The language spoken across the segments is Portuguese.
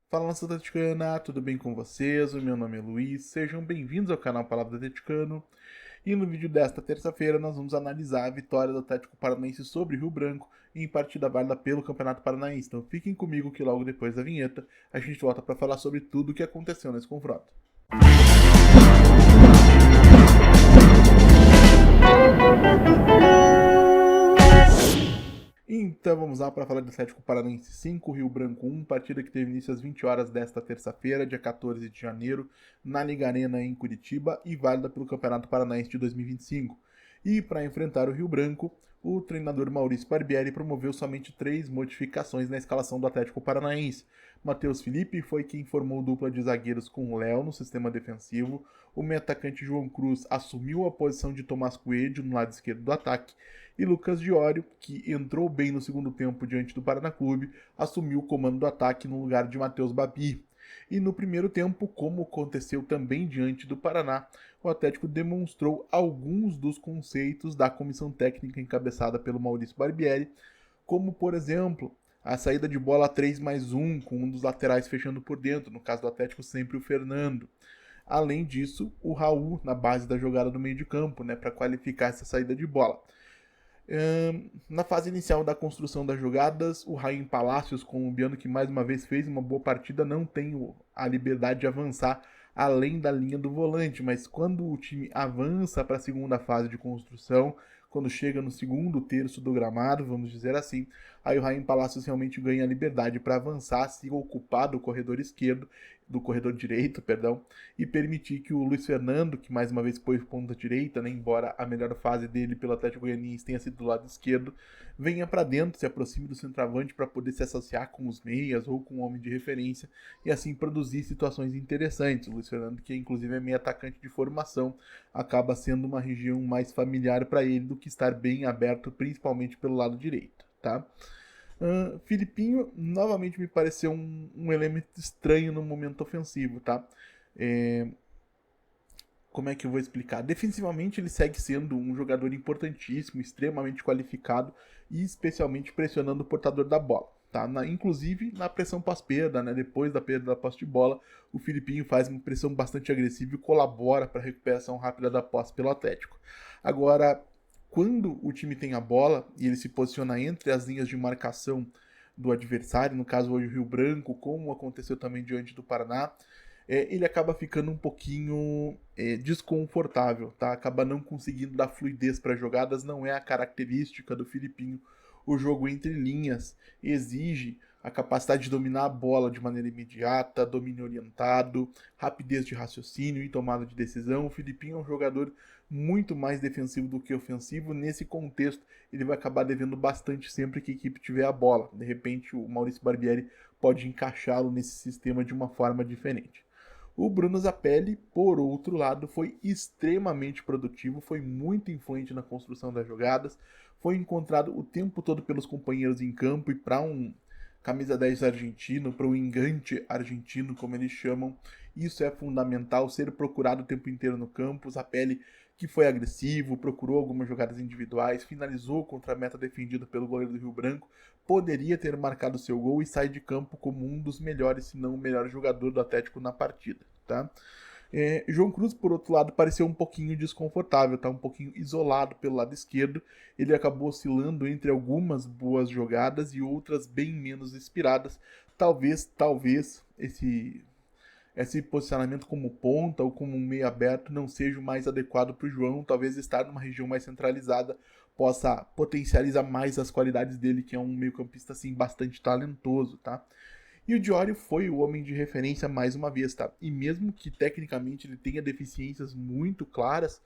Fala, nação atleticana, tudo bem com vocês? O meu nome é Luiz, sejam bem-vindos ao canal Palavra do Atleticano. E no vídeo desta terça-feira nós vamos analisar a vitória do Atlético Paranaense sobre Rio Branco em partida válida pelo Campeonato Paranaense. Então fiquem comigo que logo depois da vinheta a gente volta para falar sobre tudo o que aconteceu nesse confronto. Então vamos lá para falar do Atlético Paranaense 5, Rio Branco 1, partida que teve início às 20 horas desta terça-feira, dia 14 de janeiro, na Liga Arena em Curitiba e válida pelo Campeonato Paranaense de 2025. E para enfrentar o Rio Branco, o treinador Maurício Barbieri promoveu somente 3 modificações na escalação do Atlético Paranaense. Matheus Felipe foi quem formou dupla de zagueiros com o Léo no sistema defensivo, o meio-atacante João Cruz assumiu a posição de Tomás Coelho no lado esquerdo do ataque, e Lucas Diório, que entrou bem no segundo tempo diante do Paraná Clube, assumiu o comando do ataque no lugar de Matheus Babi. E no primeiro tempo, como aconteceu também diante do Paraná, o Atlético demonstrou alguns dos conceitos da comissão técnica encabeçada pelo Maurício Barbieri, como por exemplo, a saída de bola 3+1, com um dos laterais fechando por dentro, no caso do Atlético sempre o Fernando. Além disso, o Raul na base da jogada do meio de campo, para qualificar essa saída de bola. Na fase inicial da construção das jogadas, o Raim Palácios, colombiano que mais uma vez fez uma boa partida, não tem a liberdade de avançar além da linha do volante, mas quando o time avança para a segunda fase de construção, quando chega no segundo terço do gramado, vamos dizer assim, aí o Raim Palácios realmente ganha a liberdade para avançar, se ocupar do corredor esquerdo, do corredor direito, perdão, e permitir que o Luiz Fernando, que mais uma vez foi ponta direita, embora a melhor fase dele pelo Atlético Goianiense tenha sido do lado esquerdo, venha para dentro, se aproxime do centroavante para poder se associar com os meias ou com o homem de referência e assim produzir situações interessantes. O Luiz Fernando, que inclusive é meio atacante de formação, acaba sendo uma região mais familiar para ele do que estar bem aberto, principalmente pelo lado direito, tá? Filipinho novamente me pareceu um elemento estranho no momento ofensivo, tá? Como é que eu vou explicar? Defensivamente ele segue sendo um jogador importantíssimo, extremamente qualificado e especialmente pressionando o portador da bola. Tá? Inclusive na pressão pós-perda, depois da perda da posse de bola, o Filipinho faz uma pressão bastante agressiva e colabora para a recuperação rápida da posse pelo Atlético. Agora, quando o time tem a bola e ele se posiciona entre as linhas de marcação do adversário, no caso hoje o Rio Branco, como aconteceu também diante do Paraná, ele acaba ficando um pouquinho desconfortável, tá? Acaba não conseguindo dar fluidez para jogadas, não é a característica do Filipinho. O jogo entre linhas exige a capacidade de dominar a bola de maneira imediata, domínio orientado, rapidez de raciocínio e tomada de decisão. O Filipinho é um jogador muito mais defensivo do que ofensivo. Nesse contexto, ele vai acabar devendo bastante sempre que a equipe tiver a bola. De repente, o Maurício Barbieri pode encaixá-lo nesse sistema de uma forma diferente. O Bruno Zapelli, por outro lado, foi extremamente produtivo, foi muito influente na construção das jogadas, foi encontrado o tempo todo pelos companheiros em campo e para um camisa 10 argentino, para um engante argentino, como eles chamam, isso é fundamental, ser procurado o tempo inteiro no campo. O Zapelli, que foi agressivo, procurou algumas jogadas individuais, finalizou contra a meta defendida pelo goleiro do Rio Branco, poderia ter marcado seu gol e sai de campo como um dos melhores, se não o melhor jogador do Atlético na partida, tá? João Cruz, por outro lado, pareceu um pouquinho desconfortável, tá? Um pouquinho isolado pelo lado esquerdo. Ele acabou oscilando entre algumas boas jogadas e outras bem menos inspiradas. Talvez esse posicionamento como ponta ou como um meio aberto não seja o mais adequado para o João. Talvez estar numa região mais centralizada possa potencializar mais as qualidades dele, que é um meio-campista assim bastante talentoso, tá? E o Diório foi o homem de referência mais uma vez, tá? E mesmo que tecnicamente ele tenha deficiências muito claras,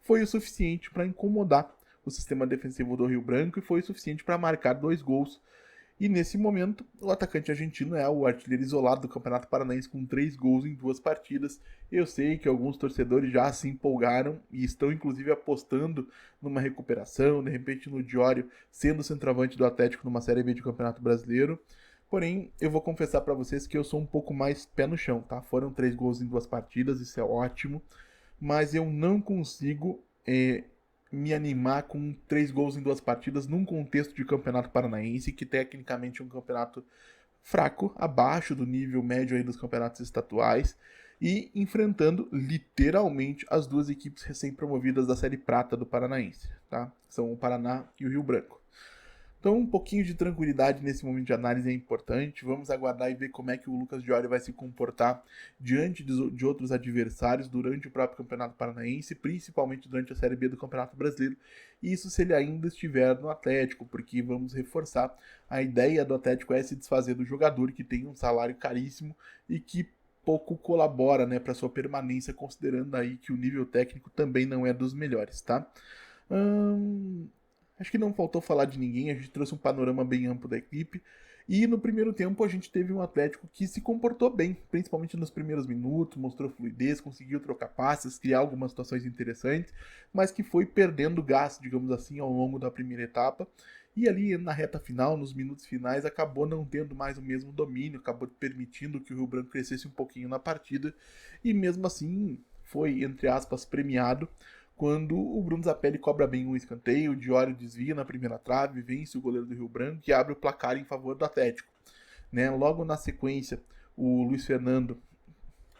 foi o suficiente para incomodar o sistema defensivo do Rio Branco e foi o suficiente para marcar 2 gols. E nesse momento, o atacante argentino é o artilheiro isolado do Campeonato Paranaense com 3 gols em 2 partidas. Eu sei que alguns torcedores já se empolgaram e estão inclusive apostando numa recuperação, de repente no Diório sendo centroavante do Atlético numa Série B de Campeonato Brasileiro. Porém, eu vou confessar para vocês que eu sou um pouco mais pé no chão, tá? Foram 3 gols em 2 partidas, isso é ótimo, mas eu não consigo me animar com 3 gols em 2 partidas num contexto de campeonato paranaense, que tecnicamente é um campeonato fraco, abaixo do nível médio aí dos campeonatos estaduais e enfrentando literalmente as duas equipes recém-promovidas da Série Prata do Paranaense, tá? São o Paraná e o Rio Branco. Então, um pouquinho de tranquilidade nesse momento de análise é importante. Vamos aguardar e ver como é que o Lucas Diori vai se comportar diante de outros adversários durante o próprio Campeonato Paranaense, principalmente durante a Série B do Campeonato Brasileiro. E isso se ele ainda estiver no Atlético, porque vamos reforçar, a ideia do Atlético é se desfazer do jogador que tem um salário caríssimo e que pouco colabora, né, para sua permanência, considerando aí que o nível técnico também não é dos melhores, tá? Acho que não faltou falar de ninguém, a gente trouxe um panorama bem amplo da equipe. E no primeiro tempo a gente teve um Atlético que se comportou bem, principalmente nos primeiros minutos, mostrou fluidez, conseguiu trocar passes, criar algumas situações interessantes, mas que foi perdendo gás, digamos assim, ao longo da primeira etapa. E ali na reta final, nos minutos finais, acabou não tendo mais o mesmo domínio, acabou permitindo que o Rio Branco crescesse um pouquinho na partida, e mesmo assim foi, entre aspas, premiado quando o Bruno Zapelli cobra bem um escanteio, o Diori desvia na primeira trave, vence o goleiro do Rio Branco e abre o placar em favor do Atlético. Né? Logo na sequência, o Luiz Fernando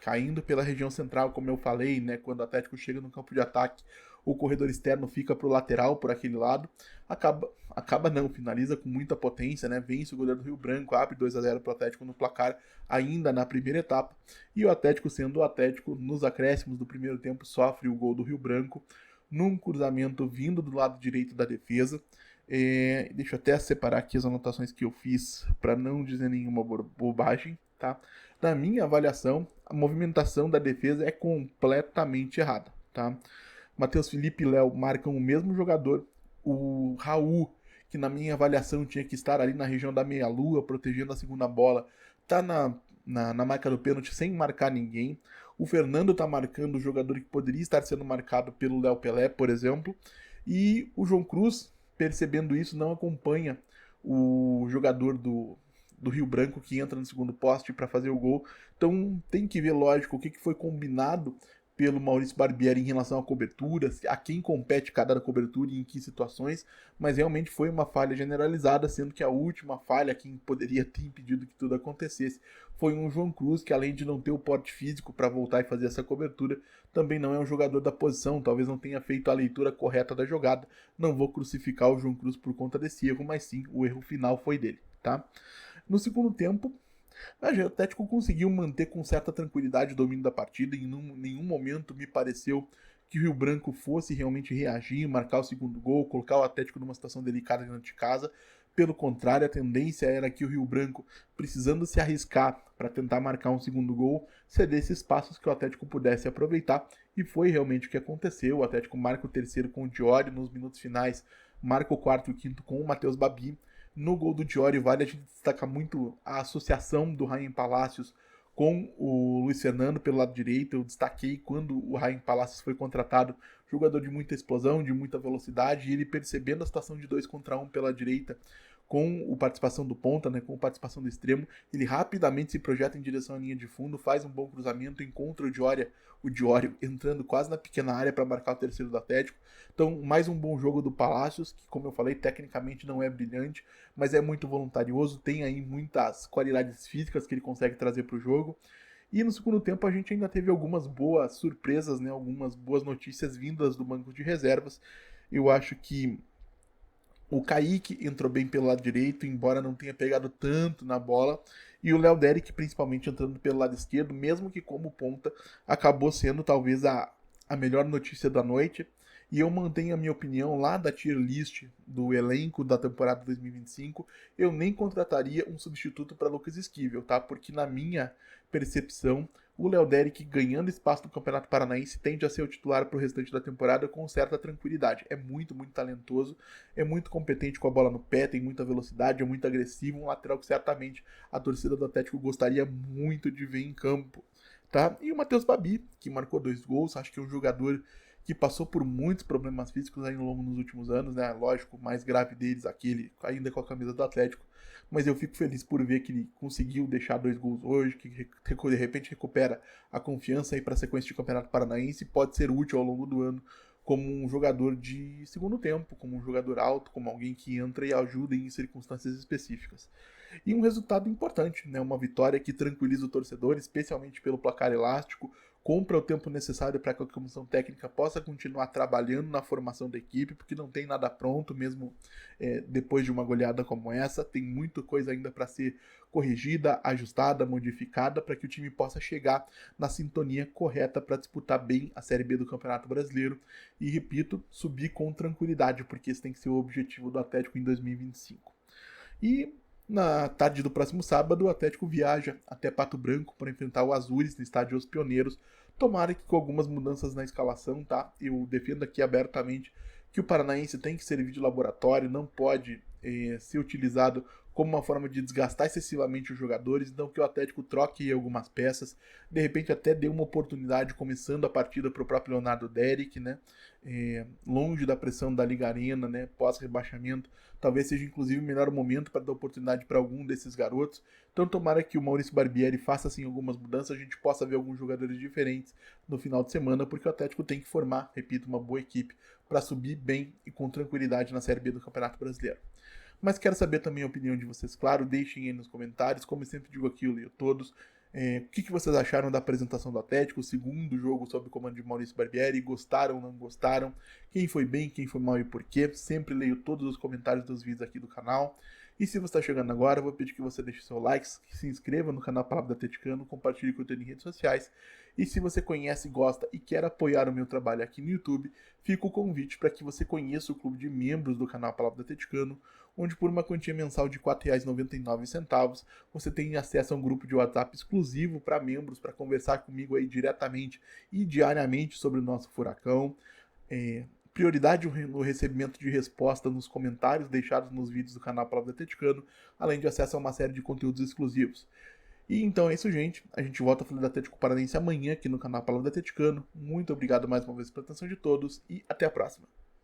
caindo pela região central, como eu falei, né? Quando o Atlético chega no campo de ataque, o corredor externo fica para o lateral, por aquele lado, acaba não, finaliza com muita potência, né? Vence o goleiro do Rio Branco, abre 2-0 para o Atlético no placar ainda na primeira etapa, e o Atlético, sendo o Atlético, nos acréscimos do primeiro tempo, sofre o gol do Rio Branco, num cruzamento vindo do lado direito da defesa. Deixa eu até separar aqui as anotações que eu fiz para não dizer nenhuma bobagem, tá? Na minha avaliação, a movimentação da defesa é completamente errada, tá? Matheus Felipe e Léo marcam o mesmo jogador. O Raul, que na minha avaliação tinha que estar ali na região da meia-lua, protegendo a segunda bola, tá na marca do pênalti sem marcar ninguém. O Fernando tá marcando o jogador que poderia estar sendo marcado pelo Léo Pelé, por exemplo. E o João Cruz, percebendo isso, não acompanha o jogador do Rio Branco que entra no segundo poste para fazer o gol. Então tem que ver, lógico, o que foi combinado pelo Maurício Barbieri em relação à cobertura, a quem compete cada cobertura e em que situações, mas realmente foi uma falha generalizada, sendo que a última falha, quem poderia ter impedido que tudo acontecesse, foi um João Cruz, que além de não ter o porte físico para voltar e fazer essa cobertura, também não é um jogador da posição, talvez não tenha feito a leitura correta da jogada. Não vou crucificar o João Cruz por conta desse erro, mas sim, o erro final foi dele, tá? No segundo tempo, o Atlético conseguiu manter com certa tranquilidade o domínio da partida. Em nenhum momento me pareceu que o Rio Branco fosse realmente reagir, marcar o segundo gol, colocar o Atlético numa situação delicada dentro de casa. Pelo contrário, a tendência era que o Rio Branco, precisando se arriscar para tentar marcar um segundo gol, cedesse espaços que o Atlético pudesse aproveitar. E foi realmente o que aconteceu. O Atlético marca o terceiro com o Diori nos minutos finais, marca o quarto e o quinto com o Matheus Babi. No gol do Diori, vale a gente destacar muito a associação do Raim Palacios com o Luiz Fernando pelo lado direito. Eu destaquei quando o Raim Palacios foi contratado, jogador de muita explosão, de muita velocidade, e ele percebendo a situação de 2 contra 1 pela direita, com a participação do ponta, né, com a participação do extremo, ele rapidamente se projeta em direção à linha de fundo, faz um bom cruzamento, encontra o Diori entrando quase na pequena área para marcar o terceiro do Atlético. Então, mais um bom jogo do Palacios, que, como eu falei, tecnicamente não é brilhante, mas é muito voluntarioso, tem aí muitas qualidades físicas que ele consegue trazer para o jogo. E no segundo tempo a gente ainda teve algumas boas surpresas, né, algumas boas notícias vindas do banco de reservas. Eu acho que o Kaique entrou bem pelo lado direito, embora não tenha pegado tanto na bola. E o Léo Derek, principalmente entrando pelo lado esquerdo, mesmo que como ponta, acabou sendo talvez a melhor notícia da noite. E eu mantenho a minha opinião lá da tier list do elenco da temporada 2025. Eu nem contrataria um substituto para Lucas Esquivel, tá? Porque na minha percepção, o Léo Derek ganhando espaço no Campeonato Paranaense tende a ser o titular para o restante da temporada com certa tranquilidade. É muito, muito talentoso, é muito competente com a bola no pé, tem muita velocidade, é muito agressivo, um lateral que certamente a torcida do Atlético gostaria muito de ver em campo, tá? E o Matheus Babi, que marcou 2 gols, acho que é um jogador que passou por muitos problemas físicos aí ao longo nos últimos anos, né? Lógico, o mais grave deles, aquele ainda com a camisa do Atlético. Mas eu fico feliz por ver que ele conseguiu deixar 2 gols hoje, que de repente recupera a confiança aí para a sequência de Campeonato Paranaense e pode ser útil ao longo do ano como um jogador de segundo tempo, como um jogador alto, como alguém que entra e ajuda em circunstâncias específicas. E um resultado importante, né? Uma vitória que tranquiliza o torcedor, especialmente pelo placar elástico, compra o tempo necessário para que a comissão técnica possa continuar trabalhando na formação da equipe, porque não tem nada pronto, mesmo depois de uma goleada como essa, tem muita coisa ainda para ser corrigida, ajustada, modificada, para que o time possa chegar na sintonia correta para disputar bem a Série B do Campeonato Brasileiro e, repito, subir com tranquilidade, porque esse tem que ser o objetivo do Atlético em 2025. E na tarde do próximo sábado, o Atlético viaja até Pato Branco para enfrentar o Azures no estádio Os Pioneiros. Tomara que com algumas mudanças na escalação, tá? Eu defendo aqui abertamente que o Paranaense tem que servir de laboratório, não pode ser utilizado como uma forma de desgastar excessivamente os jogadores, então que o Atlético troque algumas peças, de repente até dê uma oportunidade começando a partida para o próprio Leonardo Derrick, né? Longe da pressão da Liga Arena, né? Pós-rebaixamento, talvez seja inclusive o melhor momento para dar oportunidade para algum desses garotos. Então tomara que o Maurício Barbieri faça assim algumas mudanças, a gente possa ver alguns jogadores diferentes no final de semana, porque o Atlético tem que formar, repito, uma boa equipe para subir bem e com tranquilidade na Série B do Campeonato Brasileiro. Mas quero saber também a opinião de vocês, claro, deixem aí nos comentários, como eu sempre digo aqui, eu leio todos. O que vocês acharam da apresentação do Atlético, o segundo jogo sob o comando de Maurício Barbieri? Gostaram, não gostaram? Quem foi bem, quem foi mal e por quê? Sempre leio todos os comentários dos vídeos aqui do canal. E se você está chegando agora, eu vou pedir que você deixe seu like, que se inscreva no canal Palavra do Atleticano, compartilhe o conteúdo em redes sociais. E se você conhece, gosta e quer apoiar o meu trabalho aqui no YouTube, fica o convite para que você conheça o clube de membros do canal Palavra do Atleticano, onde por uma quantia mensal de R$ 4,99 você tem acesso a um grupo de WhatsApp exclusivo para membros, para conversar comigo aí diretamente e diariamente sobre o nosso furacão. Prioridade no recebimento de resposta nos comentários deixados nos vídeos do canal Palavra do Atleticano, além de acesso a uma série de conteúdos exclusivos. E então é isso, gente. A gente volta a falar do Atlético Paranaense amanhã aqui no canal Palavra do Atleticano. Muito obrigado mais uma vez pela atenção de todos e até a próxima.